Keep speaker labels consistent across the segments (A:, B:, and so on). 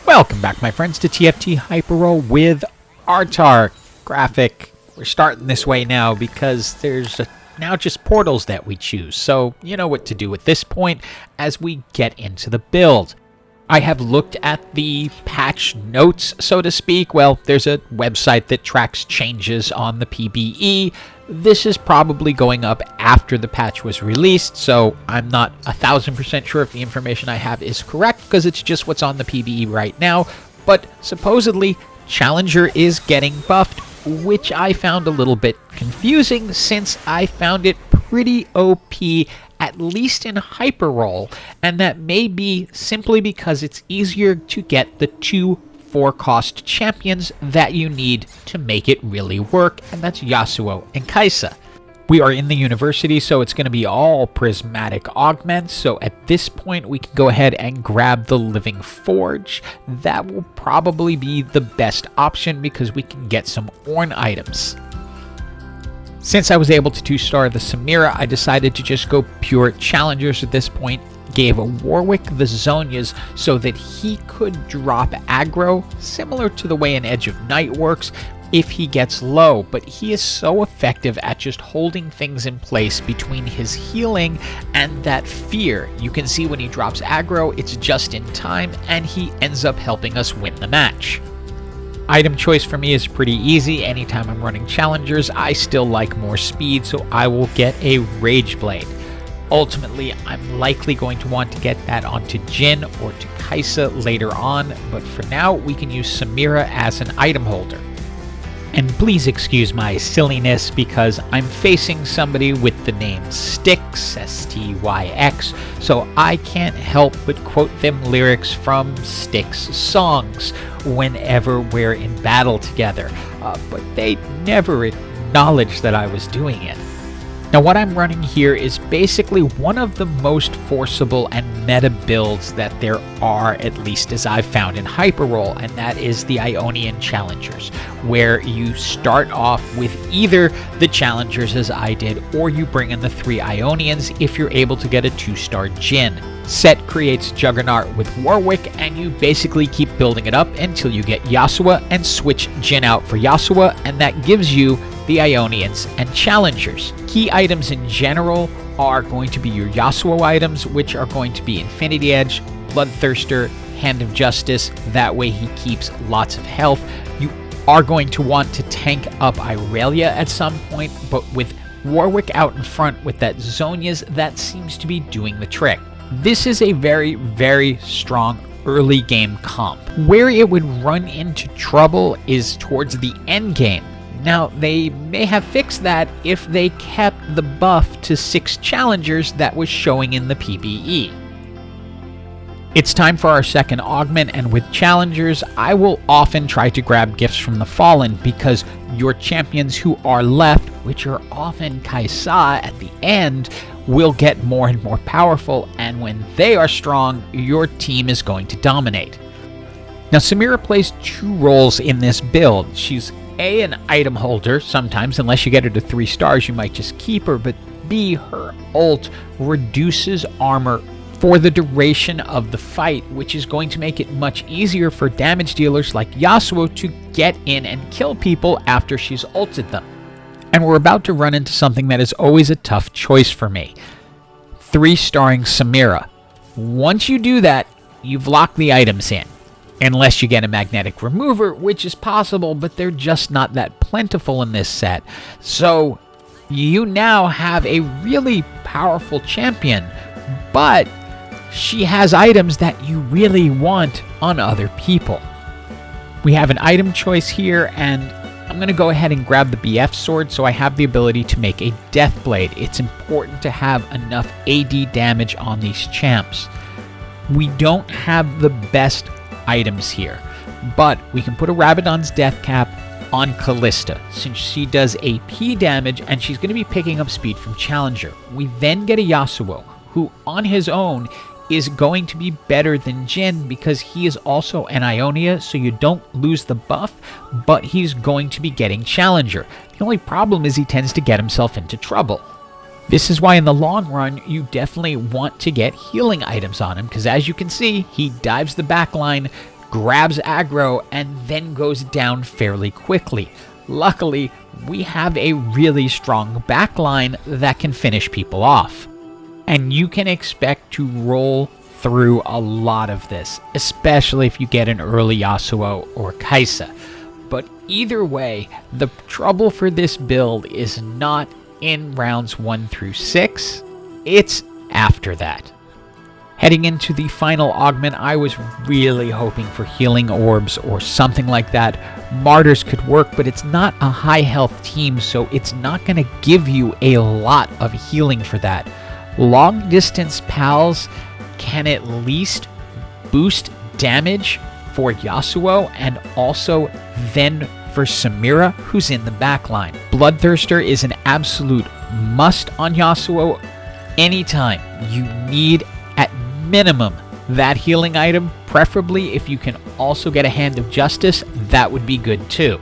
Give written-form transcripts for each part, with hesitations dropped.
A: Welcome back, my friends, to TFT Hyper Roll with Artar graphic. We're starting this way now because there's now just portals that we choose, so you know what to do at this point as we get into the build. I have looked at the patch notes, so to speak. Well, there's a website that tracks changes on the PBE. This is probably going up after the patch was released, so I'm not 1000% sure if the information I have is correct because it's just what's on the PBE right now. But supposedly, Challenger is getting buffed, which I found a little bit confusing since I found it pretty OP, at least in Hyper Roll, and that may be simply because it's easier to get the 2 4-cost champions that you need to make it really work, and that's Yasuo and Kai'Sa. We are in the university, so it's going to be all prismatic augments, so at this point we can go ahead and grab the Living Forge. That will probably be the best option because we can get some Ornn items. Since I was able to 2-star the Samira, I decided to just go pure Challengers at this point. Gave Warwick the Zhonya's so that he could drop aggro, similar to the way an Edge of Night works, if he gets low, but he is so effective at just holding things in place between his healing and that fear. You can see when he drops aggro, it's just in time, and he ends up helping us win the match. Item choice for me is pretty easy. Anytime I'm running Challengers, I still like more speed, so I will get a Rage Blade. Ultimately, I'm likely going to want to get that onto Jhin or to Kai'Sa later on, but for now, we can use Samira as an item holder. And please excuse my silliness because I'm facing somebody with the name Styx, S-T-Y-X, so I can't help but quote them lyrics from Styx songs whenever we're in battle together, but they never acknowledged that I was doing it. Now what I'm running here is basically one of the most forcible and meta builds that there are, at least as I've found in Hyper Roll, and that is the Ionia and Challengers, where you start off with either the Challengers as I did, or you bring in the 3 Ionians if you're able to get a 2-star Jhin. Sett creates Juggernaut with Warwick, and you basically keep building it up until you get Yasuo and switch Jhin out for Yasuo, and that gives you the Ionians and Challengers. Key items in general are going to be your Yasuo items, which are going to be Infinity Edge, Bloodthirster, Hand of Justice. That way he keeps lots of health. You are going to want to tank up Irellia at some point, but with Warwick out in front with that Zhonya's, that seems to be doing the trick. This is a very, very strong early game comp. Where it would run into trouble is towards the end game. Now, they may have fixed that if they kept the buff to 6 Challengers that was showing in the PBE. It's time for our second augment, and with Challengers, I will often try to grab gifts from the Fallen because your champions who are left, which are often Kai'Sa at the end, will get more and more powerful, and when they are strong, your team is going to dominate. Now, Samira plays 2 roles in this build. She's A, an item holder. Sometimes, unless you get her to 3 stars, you might just keep her, but B, her ult reduces armor for the duration of the fight, which is going to make it much easier for damage dealers like Yasuo to get in and kill people after she's ulted them. And we're about to run into something that is always a tough choice for me. 3-starring Samira. Once you do that, you've locked the items in. Unless you get a magnetic remover, which is possible, but they're just not that plentiful in this set. So you now have a really powerful champion, but she has items that you really want on other people. We have an item choice here, and I'm going to go ahead and grab the BF sword so I have the ability to make a Death Blade. It's important to have enough AD damage on these champs. We don't have the best items here, but we can put a Rabadon's Death Cap on Kalista since she does AP damage and she's going to be picking up speed from Challenger. We then get a Yasuo who on his own is going to be better than Jhin because he is also an Ionia, so you don't lose the buff, but he's going to be getting Challenger. The only problem is he tends to get himself into trouble. This is why in the long run, you definitely want to get healing items on him, because as you can see, he dives the backline, grabs aggro, and then goes down fairly quickly. Luckily, we have a really strong backline that can finish people off. And you can expect to roll through a lot of this, especially if you get an early Yasuo or Kai'Sa. But either way, the trouble for this build is not in rounds 1 through 6, it's after that. Heading into the final augment, I was really hoping for healing orbs or something like that. Martyrs could work, but it's not a high health team, so it's not going to give you a lot of healing for that. Long distance pals can at least boost damage for Yasuo and also then for Samira, who's in the backline. Bloodthirster is an absolute must on Yasuo anytime you need at minimum that healing item. Preferably if you can also get a Hand of Justice, that would be good too.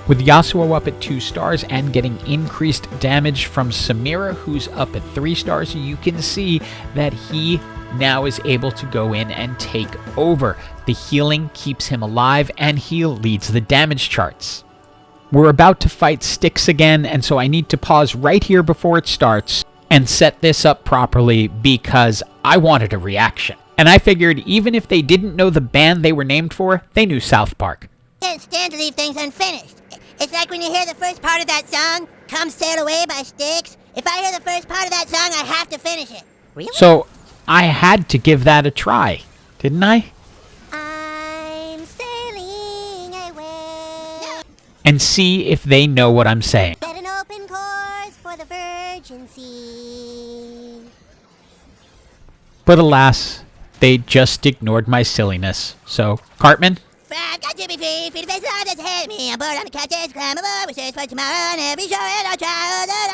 A: With Yasuo up at 2 stars and getting increased damage from Samira, who's up at 3 stars, you can see that he now is able to go in and take over. The healing keeps him alive and he leads the damage charts. We're about to fight Styx again, and so I need to pause right here before it starts and set this up properly because I wanted a reaction. And I figured even if they didn't know the band they were named for, they knew South Park.
B: Can't stand to leave things unfinished. It's like when you hear the first part of that song, Come Sail Away by Styx. If I hear the first part of that song, I have to finish it. Really?
A: So I had to give that a try, didn't I?
B: I'm sailing away.
A: And see if they know what I'm saying.
B: Get an open course for the Virgin Sea.
A: But alas, they just ignored my silliness. So, Cartman?
B: I've got to be free the face of that's hit me. I'm bored on the couches, climb aboard, wishes for tomorrow, and every show and I'll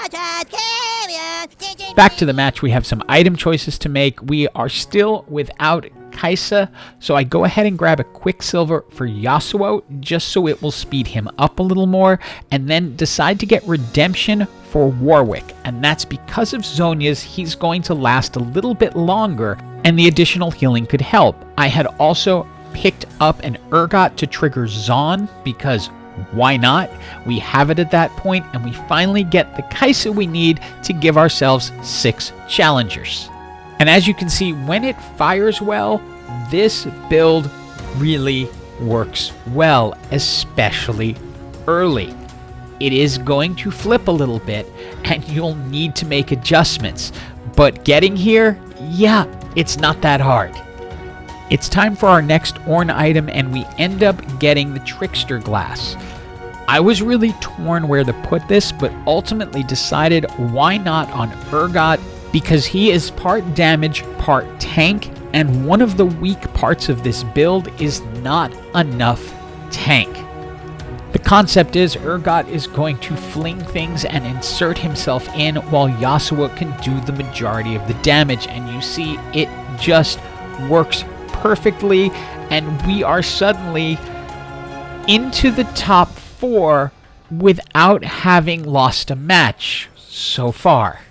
B: try, carry on.
A: Back to the match, we have some item choices to make. We are still without Kai'Sa, so I go ahead and grab a Quicksilver for Yasuo, just so it will speed him up a little more, and then decide to get Redemption for Warwick, and that's because of Zhonya's. He's going to last a little bit longer, and the additional healing could help. I had also picked up an Urgot to trigger Zaun, because why not? We have it at that point, and we finally get the Kai'Sa we need to give ourselves 6 challengers. And as you can see, when it fires well, this build really works well, especially early. It is going to flip a little bit, and you'll need to make adjustments. But getting here, yeah, it's not that hard. It's time for our next Ornn item, and we end up getting the Trickster Glass. I was really torn where to put this, but ultimately decided why not on Urgot, because he is part damage, part tank, and one of the weak parts of this build is not enough tank. The concept is Urgot is going to fling things and insert himself in while Yasuo can do the majority of the damage, and you see it just works perfectly, and we are suddenly into the top 4 without having lost a match so far.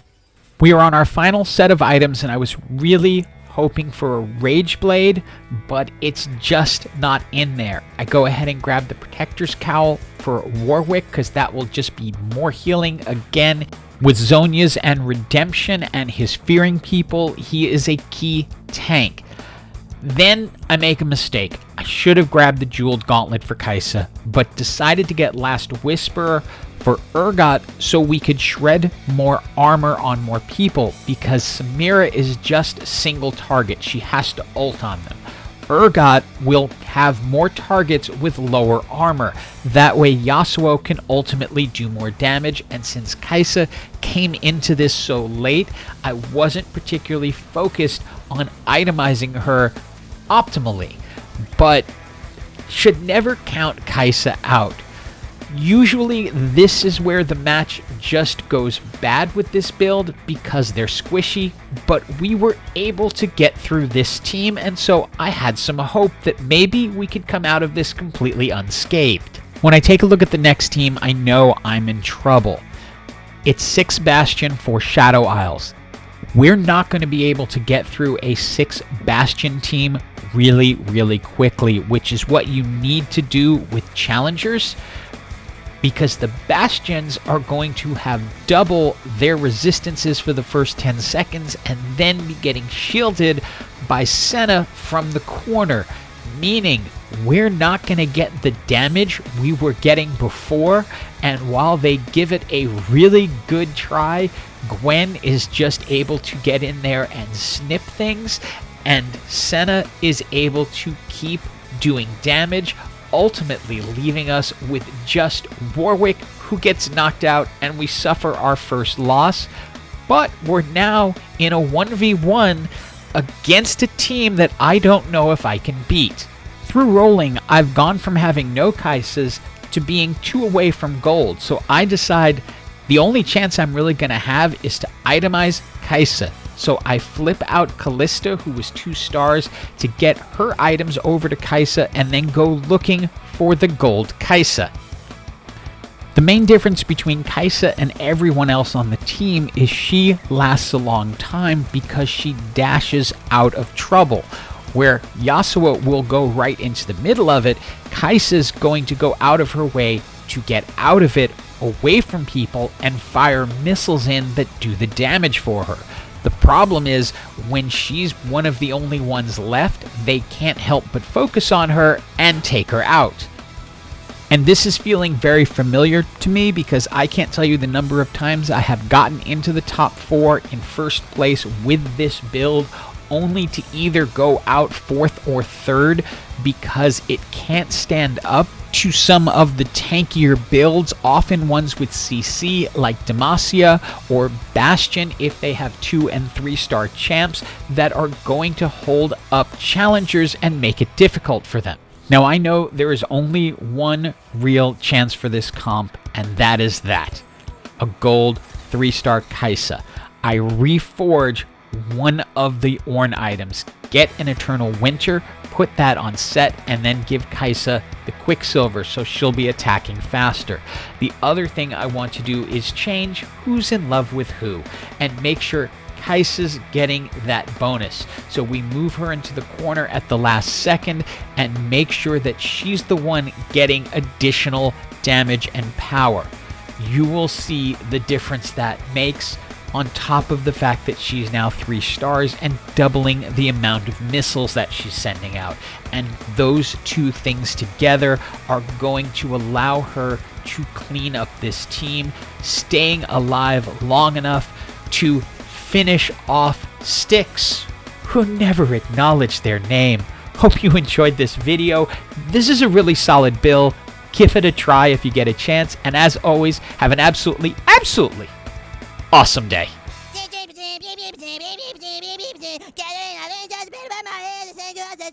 A: We are on our final set of items, and I was really hoping for a Rage Blade, but it's just not in there. I go ahead and grab the Protector's Cowl for Warwick, because that will just be more healing again. With Zhonya's and Redemption and his Fearing People, he is a key tank. Then I make a mistake. I should have grabbed the Jeweled Gauntlet for Kai'Sa, but decided to get Last Whisperer for Urgot so we could shred more armor on more people, because Samira is just a single target. She has to ult on them. Urgot will have more targets with lower armor. That way Yasuo can ultimately do more damage, and since Kai'Sa came into this so late, I wasn't particularly focused on itemizing her optimally, but should never count Kai'Sa out. Usually this is where the match just goes bad with this build because they're squishy, but we were able to get through this team, and so I had some hope that maybe we could come out of this completely unscathed. When I take a look at the next team, I know I'm in trouble. It's 6 Bastion for Shadow Isles. we're not going to be able to get through a 6 Bastion team really, really quickly, which is what you need to do with Challengers, because the Bastions are going to have double their resistances for the first 10 seconds and then be getting shielded by Senna from the corner, meaning we're not going to get the damage we were getting before. And while they give it a really good try, Gwen is just able to get in there and snip things, and Senna is able to keep doing damage, ultimately leaving us with just Warwick, who gets knocked out, and we suffer our first loss. But we're now in a 1v1 against a team that I don't know if I can beat. Through rolling, I've gone from having no Kai'Sas to being 2 away from gold, so I decide the only chance I'm really going to have is to itemize Kai'Sa. So I flip out Kalista, who was 2 stars, to get her items over to Kai'Sa and then go looking for the gold Kai'Sa. The main difference between Kai'Sa and everyone else on the team is she lasts a long time because she dashes out of trouble. Where Yasuo will go right into the middle of it, Kai'Sa's going to go out of her way to get out of it, away from people, and fire missiles in that do the damage for her. The problem is, when she's one of the only ones left, they can't help but focus on her and take her out. And this is feeling very familiar to me because I can't tell you the number of times I have gotten into the top 4 in first place with this build, only to either go out 4th or 3rd because it can't stand up to some of the tankier builds, often ones with CC like Demacia or Bastion if they have 2 and 3 star champs that are going to hold up Challengers and make it difficult for them. Now I know there is only one real chance for this comp, and that is that. A gold 3-star Kai'Sa. I reforge one of the Ornn items, get an Eternal Winter, put that on Sett, and then give Kai'Sa the Quicksilver so she'll be attacking faster. The other thing I want to do is change who's in love with who and make sure Kai'Sa's getting that bonus. So we move her into the corner at the last second and make sure that she's the one getting additional damage and power. You will see the difference that makes, on top of the fact that she's now 3 stars and doubling the amount of missiles that she's sending out. And those 2 things together are going to allow her to clean up this team, staying alive long enough to finish off Styx, who never acknowledged their name. Hope you enjoyed this video. This is a really solid build. Give it a try if you get a chance. And as always, have an absolutely awesome day.
B: Gathering, I think just been about my head, the same girl says,